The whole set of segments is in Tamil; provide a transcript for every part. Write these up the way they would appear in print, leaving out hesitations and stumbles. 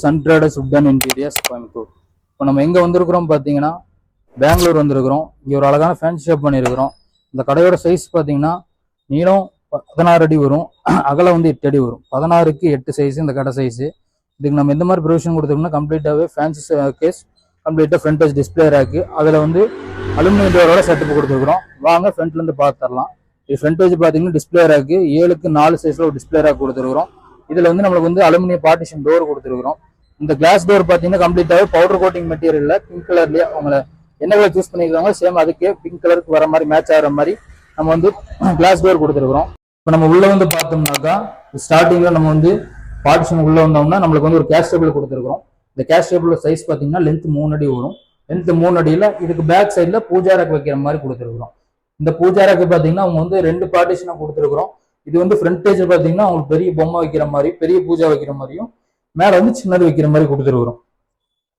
Sun traders wooden interiors Coimbatore. இப்போ நம்ம எங்கே வந்திருக்கிறோம் பார்த்தீங்கன்னா பெங்களூர் வந்திருக்கிறோம். இங்கே ஒரு அழகான ஃபேன்சி ஷாப் பண்ணியிருக்கிறோம். இந்த கடையோட சைஸ் பார்த்தீங்கன்னா நீளம் 16 அடி வரும், அகலம் வந்து 8 அடி வரும். 16க்கு 8 சைஸ் இந்த கடை சைஸு. இதுக்கு நம்ம எந்த மாதிரி ப்ரொவிஷன் கொடுத்துருக்கோம்னா கம்ப்ளீட்டாகவே ஃபேன்சி கேஸ், கம்ப்ளீட்டாக ஃப்ரண்ட் டச் டிஸ்பிளே ரேக்கு, அதில் வந்து அலுமினியம் டோரோட செட்டப் கொடுத்துருக்குறோம். வாங்க ஃப்ரண்ட்லேருந்து பார்த்துடலாம். இது ஃப்ரண்ட் பேஜ் பார்த்தீங்கன்னா டிஸ்பிளே ரேக்கு 7க்கு 4 சைஸில் ஒரு டிஸ்பிளே ரேக் கொடுத்துருக்குறோம். இதில் வந்து நம்மளுக்கு வந்து அலுமினியம் பார்ட்டிஷன் டோர் கொடுத்துருக்குறோம். இந்த கிளாஸ் டோர் பார்த்தீங்கன்னா கம்ப்ளீட்டாகவே பவுடர் கோட்டிங் மெட்டீரியலில் பிங்க் கலர்லேயே அவங்கள என்ன கலர் சூஸ் பண்ணியிருக்காங்க சேம் அதுக்கே பிங்க் கலருக்கு வர மாதிரி மேட்ச் ஆகிற மாதிரி நம்ம வந்து கிளாஸ் டோர் கொடுத்துருக்குறோம். இப்போ நம்ம உள்ள வந்து பார்த்தோம்னாக்கா ஸ்டார்டிங்கில் நம்ம வந்து பார்ட்டிஷன் உள்ள வந்தோம்னா நம்மளுக்கு வந்து ஒரு கேஷ் டேபிள் கொடுத்துருக்குறோம். இந்த கேஷ் டேபிள் சைஸ் பார்த்தீங்கன்னா லென்த் 3 அடி வரும். லென்த் 3 அடியில் இதுக்கு பேக் சைடில் பூஜா ரேக் வைக்கிற மாதிரி கொடுத்துருக்குறோம். இந்த பூஜா ரேக்கு பார்த்தீங்கன்னா அவங்க வந்து 2 பார்ட்டிஷனாக கொடுத்துருக்குறோம். இது வந்து ஃப்ரண்ட் பேஜ் பார்த்தீங்கன்னா அவங்களுக்கு பெரிய பொம்மை வைக்கிற மாதிரி, பெரிய பூஜா வைக்கிற மாதிரியும், மேலே வந்து சின்னது வைக்கிற மாதிரி கொடுத்துருக்குறோம்.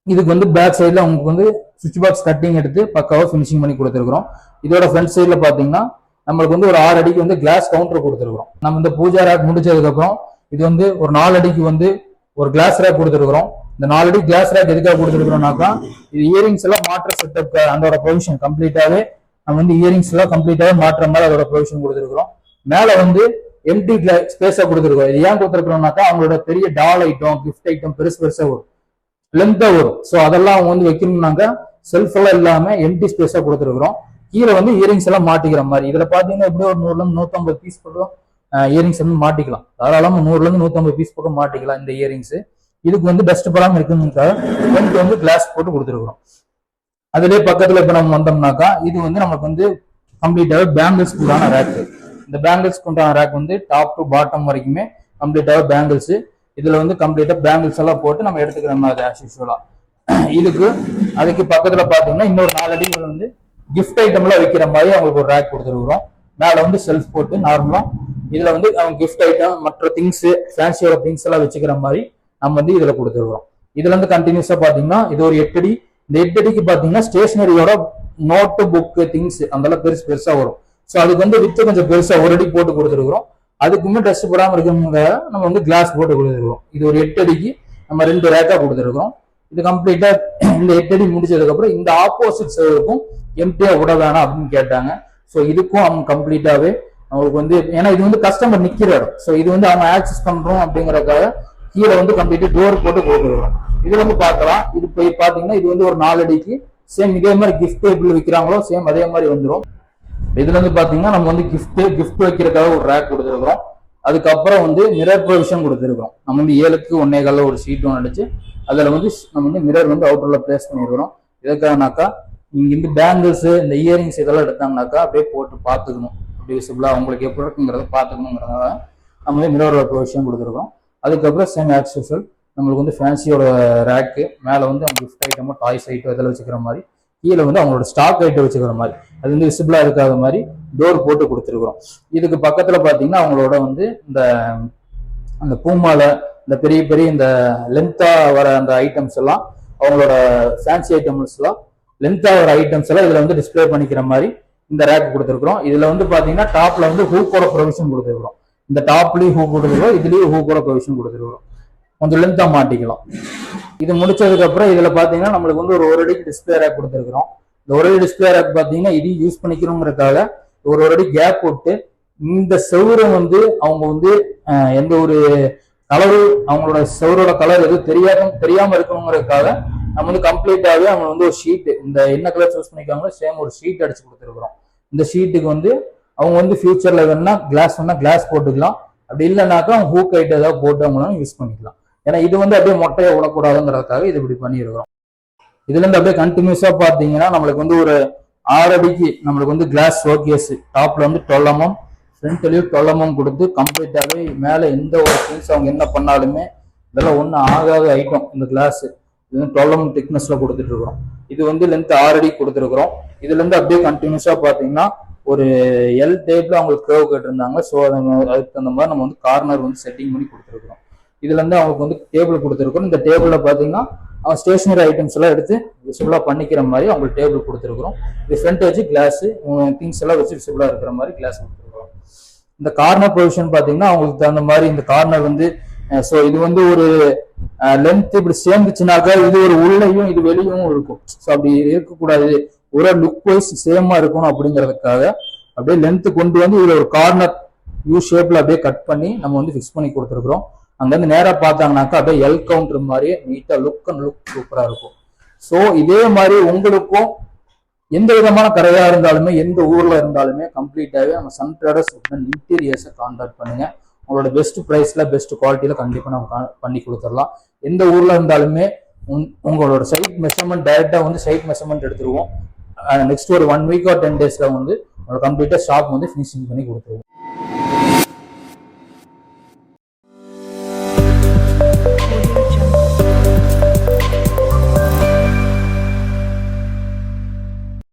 இதுக்கு வந்து பேக் சைடில் அவங்களுக்கு வந்து சுவிட்ச் பாக்ஸ் கட்டிங் எடுத்து பக்காவாக ஃபினிஷிங் பண்ணி கொடுத்துருக்குறோம். இதோட ஃப்ரண்ட் சைடில் பார்த்தீங்கன்னா நம்மளுக்கு வந்து ஒரு 6 அடிக்கு வந்து கிளாஸ் கவுண்டர் கொடுத்துருக்குறோம். நம்ம இந்த பூஜா ரேக் முடிச்சதுக்கப்புறம் இது வந்து ஒரு 4 அடிக்கு வந்து ஒரு கிளாஸ் ரேக் கொடுத்துருக்குறோம். இந்த 4 அடி கிளாஸ் ரேக் எதுக்காக கொடுத்துருக்குறோம்னாக்கா இது இயரிங்ஸ் எல்லாம் மாற்ற செட்டப் அதோட ப்ரொவிஷன் கம்ப்ளீட்டாகவே நம்ம வந்து இயரிங்ஸ் எல்லாம் கம்ப்ளீட்டாகவே மாற்ற மாதிரி அதோட ப்ரொவிஷன் கொடுத்துருக்குறோம். மேல வந்து எம்டி ஸ்பேஸா கொடுத்துருக்கோம். இது ஏன் கொடுத்துருக்கோம்னாக்கா அவங்களோட பெரிய டால் ஐட்டம், கிஃப்ட் ஐட்டம் பெருசா வரும், லென்த்தா வரும். ஸோ அதெல்லாம் அவங்க வந்து வைக்கணும்னாக்கா செல்ஃப் எல்லாம் இல்லாம எம்டி ஸ்பேஸா கொடுத்துருக்குறோம். கீழே வந்து இயரிங்ஸ் எல்லாம் மாட்டிக்கிற மாதிரி. இதுல பாத்தீங்கன்னா எப்படியும் ஒரு 100 to 150 பீஸ் பக்கம் இயரிங்ஸ் வந்து மாட்டிக்கலாம். தாராளமா 100 to 150 பீஸ் பக்கம் மாட்டிக்கலாம் இந்த இயரிங்ஸ். இதுக்கு வந்து டஸ்ட் படாம இருக்குங்கிறதுக்காக வந்து கிளாஸ் போட்டு கொடுத்துருக்குறோம். அதுலயே பக்கத்துல இப்ப நம்ம வந்தோம்னாக்கா இது வந்து நமக்கு வந்து கம்ப்ளீட்டாவே பேங்கிள்ஸ் கூடான ரேக். இந்த பேங்கிள்ஸ் உண்டான ரேக் வந்து டாப் டு பாட்டம் வரைக்குமே கம்ப்ளீட்டாக பேங்கிள்ஸ். இதுல வந்து கம்ப்ளீட்டா பேங்கிள்ஸ் எல்லாம் போட்டு நம்ம எடுத்துக்கிற மாதிரி ஆஸ் யூஸ்வலா. அதுக்கு பக்கத்துல பாத்தீங்கன்னா இன்னொரு 4 அடி வந்து கிஃப்ட் ஐட்டம் எல்லாம் வைக்கிற மாதிரி அவங்களுக்கு ஒரு ரேக் கொடுத்துருக்குறோம். மேல வந்து செல்ஃப் போட்டு நார்மலா இதுல வந்து அவங்க கிஃப்ட் ஐட்டம் மற்ற திங்ஸ் ஃபேன்சியோட திங்ஸ் எல்லாம் வச்சுக்கிற மாதிரி நம்ம வந்து இதுல கொடுத்துருக்குறோம். இதுல இருந்து கண்டினியூஸா பாத்தீங்கன்னா இது ஒரு 8 அடி. இந்த 8 அடிக்கு பாத்தீங்கன்னா ஸ்டேஷனரியோட நோட்டு புக்கு திங்ஸ் அதெல்லாம் பெருசா வரும். ஸோ அதுக்கு வந்து வித்து கொஞ்சம் பெருசா 1 அடி போட்டு கொடுத்துருக்குறோம். அதுக்குமே டஸ்ட் போடாம இருக்கிறவங்க நம்ம வந்து கிளாஸ் போட்டு கொடுத்துருக்கோம். இது ஒரு 8 அடிக்கு நம்ம 2 ரேக்கா கொடுத்துருக்கோம். இது கம்ப்ளீட்டா இந்த 8 அடி முடிச்சதுக்கு அப்புறம் இந்த ஆப்போசிட் சைடுக்கும் எம்டியா விட வேணாம் அப்படின்னு கேட்டாங்க. ஸோ இதுக்கும் அவங்க கம்ப்ளீட்டாவே அவங்களுக்கு வந்து ஏன்னா இது வந்து கஸ்டமர் நிக்கிற இடம். ஸோ இது வந்து அவங்க ஆக்சஸ் பண்றோம் அப்படிங்கறதுக்காக கீழே வந்து கம்ப்ளீட்டா டோர் போட்டு கொடுத்துருக்கோம். இது வந்து பார்க்கலாம். இது போய் பாத்தீங்கன்னா இது வந்து ஒரு 4 அடிக்கு சேம் இதே மாதிரி கிஃப்ட் டேபிள் வைக்கிறாங்களோ சேம் அதே மாதிரி வந்துடும். இதுல வந்து பாத்தீங்கன்னா நம்ம வந்து கிஃப்ட் வைக்கிறதுக்காக ஒரு ரேக் கொடுத்துருக்கோம். அதுக்கப்புறம் வந்து மிரர் ப்ரொவிஷன் கொடுத்துருக்கோம். நம்ம வந்து 7க்கு 1.25 ஒரு ஷீட் ஒன்று அடிச்சு அதுல வந்து நம்ம வந்து மிரர் வந்து அவுட்டர்ல பிளேஸ் பண்ணிருக்கிறோம். எதுக்காகனாக்கா இங்க இருந்து பேங்கிள்ஸ் இந்த இயரிங்ஸ் இதெல்லாம் எடுத்தாங்கனாக்கா அப்படியே போட்டு பாத்துக்கணும், அப்படி விசிபிளா அவங்களுக்கு எப்படி இருக்குங்கிறத பாத்துக்கணுங்கிறதுனால நம்ம வந்து மிரர் ப்ரொவிஷன் கொடுத்துருக்கோம். அதுக்கப்புறம் சேம் ஆஸ் யூசுவல் நம்மளுக்கு வந்து ஃபேன்சியோட ரேக்கு மேல வந்து அவங்க கிஃப்ட் ஐட்டமோ டாய்ஸ் ஐட்டம் இதெல்லாம் வச்சுக்கிற மாதிரி, கீழே வந்து அவங்களோட ஸ்டாக் ஐட்டம் வச்சுக்கிற மாதிரி, அது வந்து விசிபிளா இருக்காத மாதிரி டோர் போட்டு கொடுத்துருக்குறோம். இதுக்கு பக்கத்துல பாத்தீங்கன்னா அவங்களோட வந்து இந்த அந்த பூமால இந்த பெரிய இந்த லென்த்தா வர அந்த ஐட்டம்ஸ் எல்லாம் அவங்களோட ஃபேன்சி ஐட்டம்ஸ் எல்லாம் லென்த்தா வர ஐட்டம்ஸ் எல்லாம் இதுல வந்து டிஸ்பிளே பண்ணிக்கிற மாதிரி இந்த ரேக் கொடுத்துருக்குறோம். இதுல வந்து பாத்தீங்கன்னா டாப்ல வந்து ஹூக்கோட ப்ரொவிஷன் கொடுத்துருக்குறோம். இந்த டாப்லயும் ஹூக் கொடுத்துருக்கோம், இதுலயும் ஹூக்கோட ப்ரொவிஷன் கொடுத்துருக்குறோம். கொஞ்சம் லென்த்தா மாட்டிக்கலாம். இது முடிச்சதுக்கு அப்புறம் இதுல பாத்தீங்கன்னா நம்மளுக்கு வந்து ஒரு அடிக்கு டிஸ்பிளே ரேக் கொடுத்துருக்குறோம். இந்த 1 அடி டிஸ்பிளே ரேக் பாத்தீங்கன்னா இது யூஸ் பண்ணிக்கணுங்கிறதுக்காக ஒரு அடி கேப் போட்டு இந்த செவுரை வந்து அவங்க வந்து எந்த ஒரு கலரு அவங்களோட செவரோட கலர் எதுவும் தெரியாம இருக்கணுங்கிறதுக்காக நம்ம வந்து கம்ப்ளீட்டாவே அவங்க வந்து ஒரு ஷீட் இந்த என்ன கலர் சூஸ் பண்ணிக்காங்களோ சேம் ஒரு ஷீட் அடிச்சு கொடுத்துருக்குறோம். இந்த ஷீட்டுக்கு வந்து அவங்க வந்து ஃபியூச்சர்ல வேணா கிளாஸ் போட்டுக்கலாம், அப்படி இல்லைனாக்கா அவங்க ஹூக் ஐட்டம் ஏதாவது போட்டு அவங்களும் யூஸ் பண்ணிக்கலாம். ஏன்னா இது வந்து அப்படியே மொட்டையை விடக்கூடாதுங்கிறதுக்காக இது இப்படி பண்ணியிருக்கிறோம். இதுல இருந்து அப்படியே கண்டினியூஸா பாத்தீங்கன்னா நம்மளுக்கு வந்து ஒரு 6 அடிக்கு நம்மளுக்கு வந்து கிளாஸ் ஷோகேஸ் டாப்ல வந்து 12 mm ஃப்ரண்ட்லயும் 12 mm கொடுத்து கம்ப்ளீட்டாவே மேல எந்த ஒரு திங்ஸ் அவங்க என்ன பண்ணாலுமே இதெல்லாம் ஒன்றும் ஆகாத ஐட்டம். இந்த கிளாஸ் இது வந்து 12 mm திக்னஸ்ல கொடுத்துட்டு இருக்கிறோம். இது வந்து லென்த் 6 அடி கொடுத்துருக்குறோம். இதுல இருந்து அப்படியே கண்டினியூஸா பாத்தீங்கன்னா ஒரு எல் டைப்ல அவங்களுக்கு கேர்வ் கேட்டிருந்தாங்க. ஸோ அதுக்கு தகுந்த மாதிரி நம்ம வந்து கார்னர் வந்து செட்டிங் பண்ணி கொடுத்துருக்குறோம். இதுல இருந்து அவங்களுக்கு வந்து டேபிள் கொடுத்துருக்கோம். இந்த டேபிள்ல பாத்தீங்கன்னா அவங்க ஸ்டேஷனரி ஐட்டம்ஸ் எல்லாம் எடுத்து விசிபிளா பண்ணிக்கிற மாதிரி அவங்களுக்கு டேபிள் கொடுத்துருக்குறோம். இது ஃப்ரண்ட் வச்சு கிளாஸ் திங்ஸ் எல்லாம் வச்சு விசிபிளா இருக்கிற மாதிரி கிளாஸ் கொடுத்துருக்கோம். இந்த கார்னர் பொசிஷன் பாத்தீங்கன்னா அவங்களுக்கு தகுந்த மாதிரி இந்த கார்னர் வந்து ஸோ இது வந்து ஒரு லென்த் இப்படி சேர்ந்துச்சுனாக்கா இது ஒரு உள்ளேயும் இது வெளியும் இருக்கும். ஸோ அப்படி இருக்கக்கூடாது, ஒரு லுக் வைஸ் சேமா இருக்கணும் அப்படிங்கிறதுக்காக அப்படியே லென்த் கொண்டு வந்து இதுல ஒரு கார்னர் யூ ஷேப்ல அப்படியே கட் பண்ணி நம்ம வந்து ஃபிக்ஸ் பண்ணி கொடுத்துருக்குறோம். அங்கேருந்து நேராக பார்த்தாங்கனாக்கா அப்படியே எல் கவுண்டர் மாதிரியே நீட்டா லுக் அண்ட் லுக் சூப்பரா இருக்கும். ஸோ இதே மாதிரி உங்களுக்கும் எந்த விதமான கடையா இருந்தாலுமே எந்த ஊர்ல இருந்தாலுமே கம்ப்ளீட்டாவே நம்ம சன் ட்ரேடர்ஸ் இன்டீரியர்ஸை கான்டாக்ட் பண்ணுங்க. உங்களோட பெஸ்ட் ப்ரைஸ்ல பெஸ்ட் குவாலிட்டியில கண்டிப்பா நம்ம பண்ணி கொடுத்துடலாம். எந்த ஊர்ல இருந்தாலுமே உங்களோட சைட் மெஷர்மெண்ட் டைரக்டா வந்து சைட் மெஷர்மெண்ட் எடுத்துருவோம். நெக்ஸ்ட் ஒரு 1 வீக் ஆர் 10 டேஸ்ல வந்து உங்களோட கம்ப்ளீட்டா ஷாப் வந்து ஃபினிஷிங் பண்ணி கொடுத்துருவோம்.